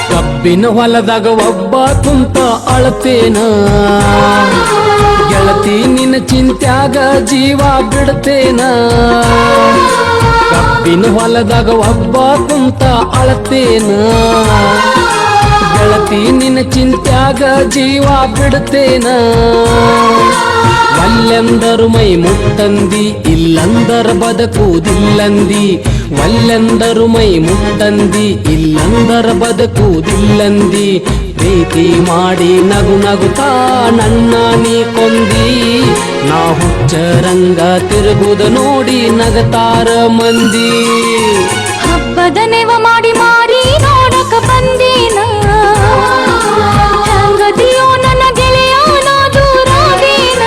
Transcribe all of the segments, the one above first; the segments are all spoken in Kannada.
ಕಬ್ಬಿನ ಹೊಲದಾಗ ಒಬ್ಬ ಕುಂತ ಅಳತೇನ ಗೆಳತಿ ನಿನ್ನ ಚಿಂತ್ಯಾಗ ಜೀವ ಬಿಡ್ತೇನ ಕಬ್ಬಿನ ಹೊಲದಾಗ ಒಬ್ಬ ಕುಂತ ಅಳತೇನ ಗೆಳತಿ ನಿನ್ನ ಚಿಂತ್ಯಾಗ ಜೀವ ಬಿಡ್ತೇನ ಒಲ್ಲೆಂದರು ಮೈ ಮುಟ್ಟಂದಿ ಇಲ್ಲಂದರ ಬದುಕುವುದಿಲ್ಲಂದಿ ಒಲ್ಲೆಂದರು ಮೈ ಮುಟ್ಟಂದಿ ಇಲ್ಲಂದರ ಬದುಕುವುದಿಲ್ಲಂದಿ ಪ್ರೀತಿ ಮಾಡಿ ನಗು ನಗುತ್ತಾ ನನ್ನ ನೀ ಕೊಂದಿ ನಾ ಹುಚ್ಚರಂಗ ತಿರುಗುದ ನೋಡಿ ನಗತಾರ ಮಂದಿ ಹಬ್ಬದ ನೆವ ಮಾಡಿ ಮಾರಿ ನೋಡಕ ಬಂದೀನ ಹೆಂಗದಿಯೋ ನನ್ನ ಗೆಳೆಯ ನಾ ದೂರಾದೀನ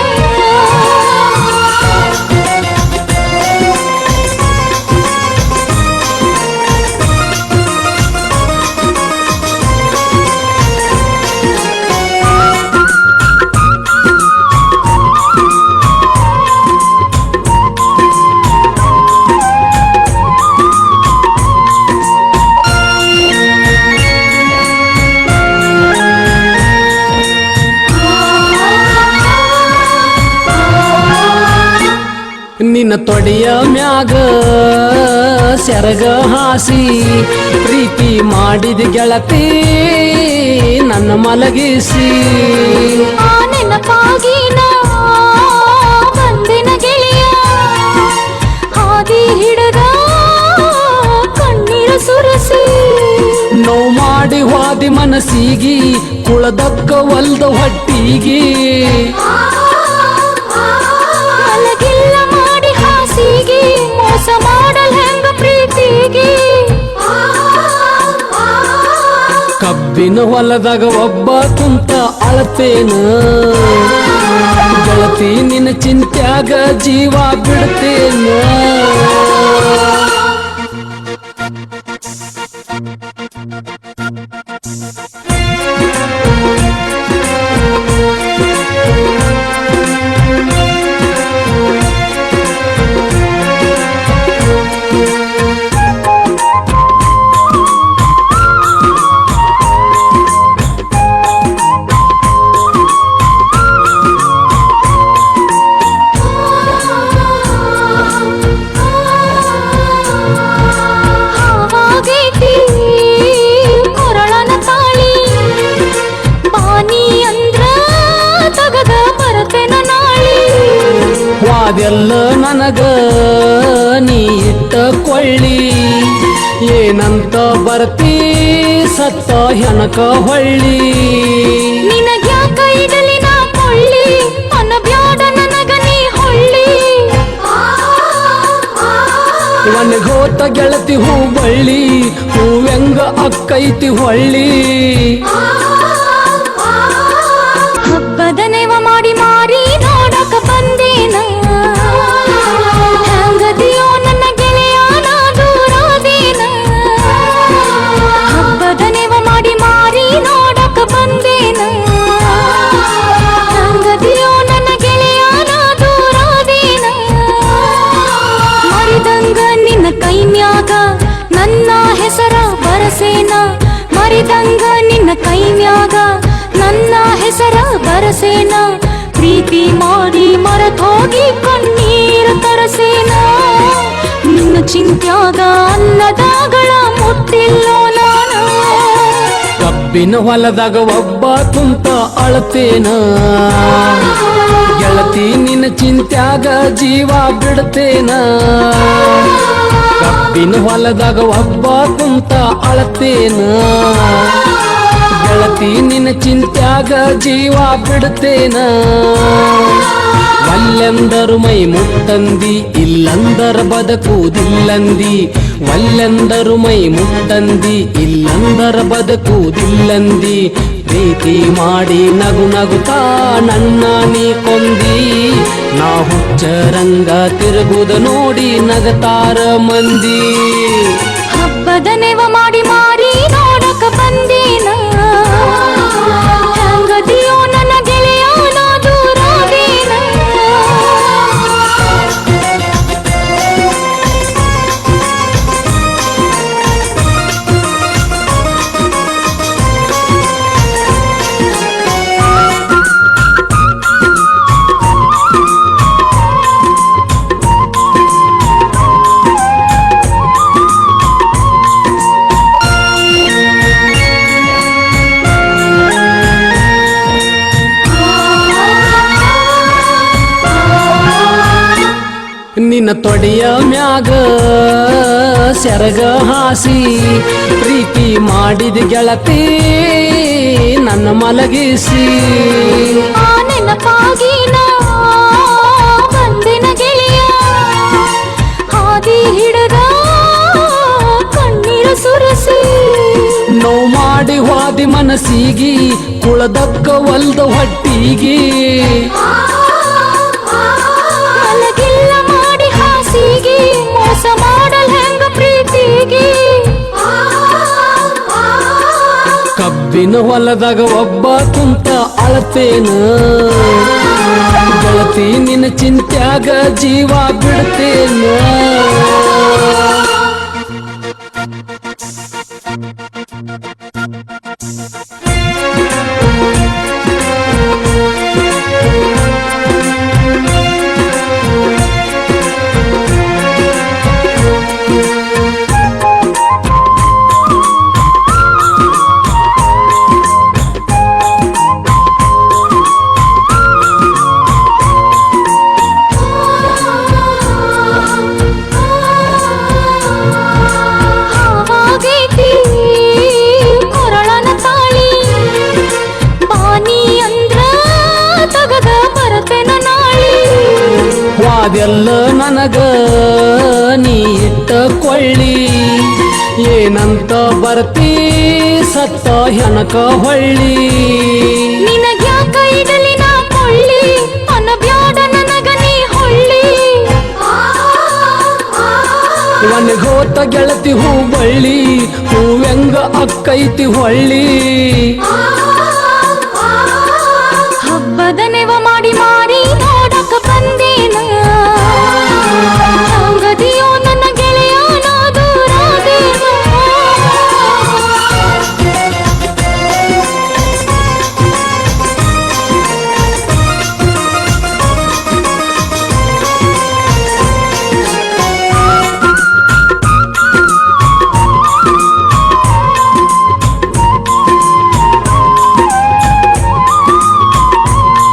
ನಿನ್ನ ತೊಡೆಯ ಮ್ಯಾಗ ಸೆರಗ ಹಾಸಿ ಪ್ರೀತಿ ಮಾಡಿದ ಗೆಳತಿ ನನ್ನ ಮಲಗಿಸಿ ಆ ನೆನಪಾಗಿ ನಾ ಬಂದಿನ ಗೆಳೆಯ ಹಾದಿ ಹಿಡದ ಕಣ್ಣೀರ ಸುರಸಿ ನೋವು ಮಾಡಿ ಹೋದಿ ಮನಸ್ಸಿಗಿ ಕುಳದಕ್ಕ ಒಲ್ದ ಹೊಟ್ಟಿಗಿ ಮಲಗಿಲ್ಲ ಮಾಡಿ ಹಾಸಿಗೆ ಮೋಸ ಮಾಡಲ್ ಹೆಂಗ ಪ್ರೀತಿಗೆ ಕಬ್ಬಿನ ಹೊಲದಾಗ ಒಬ್ಬ ಕುಂತ ಅಳತೇನ ಗೆಳತಿ ನಿನ್ನ ಚಿಂತ್ಯಾಗ ಜೀವ ಬಿಡ್ತೇನ ಹಾವಾಗೈತಿ ಕೊರಳನ ತಾಳಿ ಬಾನಿ ಅಂದ್ರ ತಗದ ಬರತೆನ ನಾಳಿ ವಾದೆಲ್ಲ ನನಗ ನೀ ಇಟ್ಟ ಕೊಳ್ಳಿ ಏನಂತ ಬರ್ತೀ ಸತ್ತ ಹೆನಕ ಹೊಳ್ಳಿ ನಿನಗ್ಯಾಕ ಇಡಲಿ ನಾ ಕೊಳ್ಳಿ ಅನಬ್ಯಾಡ ನನಗ ನೀ ಹೊಳ್ಳಿ ಒಣಗೋತ ಗೆಳತಿ ಹೂ ಬಳ್ಳಿ ಹೂವೆಂಗ ಅಕ್ಕೈತಿ ಹೊಳ್ಳಿ ಹಬ್ಬದ ನೆವ ಮಾಡಿ ಮಾರಿ ನೋಡಕ ಬಂದೇನ ಹೆಂಗದಿಯೋ ನನ್ನ ಗೆಳೆಯ ನಾ ದೂರಾದೀನ ಹಬ್ಬದ ನೆವ ಮಾಡಿ ಮಾರಿ ನೋಡಕ ಬಂದೇನ ಹೆಂಗದಿಯೋ ನನ್ನ ಗೆಳೆಯ ನಾ ದೂರಾದೀನ ಮರಿದಂಗ ನಿನ್ನ ಕೈಮ್ಯಾಗ ನನ್ನ ಹೆಸರ ಬರಸೇನ ಮರಿದಂಗ ನಿನ್ನ ಕೈಮ್ಯಾಗ ನನ್ನ ಹೆಸರ ಬರಸೇನ ಪ್ರೀತಿ ಮಾಡಿ ಮರೆತೋಗಿ ಕಣ್ಣೀರು ತರಸೇನ ನಿನ್ನ ಚಿಂತ್ಯಾಗ ಅನ್ನದಾಗಳ ಮುಟ್ಟಿಲ್ಲೋ ನಾನು ಕಬ್ಬಿನ ಹೊಲದಾಗ ಒಬ್ಬ ಕುಂತ ಅಳತೇನ ಗೆಳತಿ ನಿನ್ನ ಚಿಂತ್ಯಾಗ ಜೀವ ಬಿಡ್ತೇನ ಕಬ್ಬಿನ ಹೊಲದಾಗ ಒಬ್ಬ ಕುಂತ ಅಳತೇನ ಗೆಳತಿ ನಿನ್ನ ಚಿಂತ್ಯಾಗ ಜೀವ ಬಿಡ್ತೇನ ಒಲ್ಲೆಂದರು ಮೈ ಮುಟ್ಟಂದಿ ಇಲ್ಲಂದರ ಬದುಕುವುದಿಲ್ಲಂದಿ ಒಲ್ಲೆಂದರು ಮೈ ಮುಟ್ಟಂದಿ ಇಲ್ಲಂದರ ಬದುಕುವುದಿಲ್ಲಂದಿ ಪ್ರೀತಿ ಮಾಡಿ ನಗು ನಗುತ್ತಾ ನನ್ನ ನೀ ಕೊಂದಿ ನಾ ಹುಚ್ಚರಂಗ ತಿರುಗುದ ನೋಡಿ ನಗತಾರ ಮಂದಿ ಹಬ್ಬದ ನೆವ ಮಾಡಿ ಮಾರಿ ನೋಡಕ ಬಂದೀನ ಹೆಂಗದಿಯೋ ನನ್ನ ಗೆಳೆಯ ನಾ ದೂರಾದೀನ ನಿನ್ನ ತೊಡೆಯ ಮ್ಯಾಗ ಸೆರಗ ಹಾಸಿ ಪ್ರೀತಿ ಮಾಡಿದ ಗೆಳತಿ ನನ್ನ ಮಲಗಿಸಿ ಆ ನೆನಪಾಗಿ ನಾ ಬಂದಿನ ಗೆಳೆಯ ಹಾದಿ ಹಿಡದ ಕಣ್ಣೀರ ಸುರಿಸಿ ನೋವು ಮಾಡಿ ವಾದಿ ಮನಸ್ಸಿಗೆ ಕುಳದಕ್ಕ ಒಲ್ದ ಹೊಟ್ಟಿಗೆ ಮಲಗಿಲ್ಲ ಮಾಡಿ ಹಾಸಿಗೆ ಮೋಸ ಮಾಡಲ್ ಹೆಂಗ ಪ್ರೀತಿಗೆ ಕಬ್ಬಿನ ಹೊಲದಾಗ ಒಬ್ಬ ಕುಂತ ಅಳತೇನ ಗೆಳತಿ ನಿನ್ನ ಚಿಂತ್ಯಾಗ ಜೀವ ಬಿಡ್ತೇನ ಹಾವಾಗೈತಿ ಕೊರಳನ ತಾಳಿ ಬಾನಿ ಅಂದ್ರ ತಗದ ಬರತೆನ ನಾಳಿ ವಾದೆಲ್ಲ ನನಗ ನೀ ಇಟ್ಟ ಕೊಳ್ಳಿ ಏನಂತ ಬರ್ತೀ ಸತ್ತ ಹೆಣಕ ಹೊಳ್ಳಿ ನಿನಗ್ಯಾಕ ಇಡಲಿ ನಾ ಕೊಳ್ಳಿ ಅನಬ್ಯಾಡ ನನಗ ನೀ ಹೊಳ್ಳಿ ಒಣಗೋತ ಗೆಳತಿ ಹೂ ಬಳ್ಳಿ ಹೂವೆಂಗ ಅಕ್ಕೈತಿ ಹೊಳ್ಳಿ ಹಬ್ಬದ ನೆವ ಮಾಡಿ ಮಾರಿ